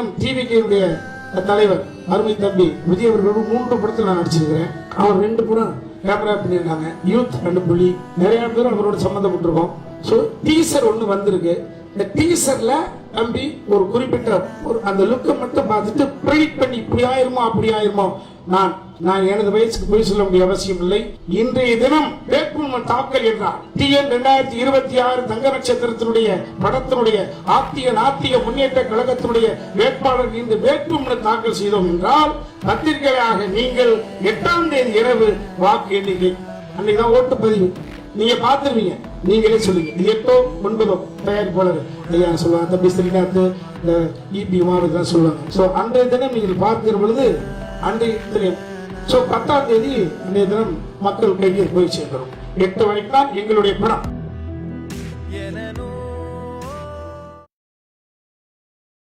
தினம் டிவிகேயுடைய தலைவர் அருமை தம்பி விஜய் அவர்களோடு 3 படத்தில் நான் நடிச்சிருக்கிறேன். அவர் 2 படம் கேமரா பண்ணியிருக்காங்க. யூத் 2 புள்ளி நிறைய பேர் அவரோட சம்மந்தப்பட்டிருக்கோம். ஸோ டீசர் ஒன்று வந்திருக்கு. இந்த டீசர்ல தம்பி ஒரு குறிப்பிட்ட ஒரு அந்த லுக்கை மட்டும் பார்த்துட்டு ப்ரெடிக்ட் பண்ணி இப்படி ஆயிருமோ அப்படி ஆயிருமோ, நான் எனது வயசுக்கு போய் சொல்ல வேண்டிய அவசியம் இல்லை. இன்றைய தினம் வேட்புமனு தாக்கல் என்றார். TN 2026 தங்க நட்சத்திரத்தினுடைய படத்தினுடைய நாத்திய முன்னேற்ற கழகத்தினுடைய வேட்பாளர் இந்த வேட்புமனு தாக்கல் செய்தோம் என்றால் பத்திரிகையாக நீங்கள் 8ஆம் தேதி இரவு வாக்கு எண்ணிக்கை அன்னைக்குதான் ஓட்டுப்பதிவு நீங்க பாத்துருவீங்க. நீங்களே சொல்லுங்க. இது 8ஓ 9ஓ தயாரிப்பாளர் ஐயா சொல்லுவாங்க, தம்பி ஸ்ரீநாத் EP மாவட்டம் சொல்லுவாங்க. சோ அன்றைய தினம் நீங்கள் பார்க்கிற பொழுது அன்றைய தெரியும். சோ 10ஆம் தேதி அன்றைய தினம் மக்கள் கைக்கு போய் சேர்ந்துடும். 8 வரைக்கும் தான் எங்களுடைய படம்.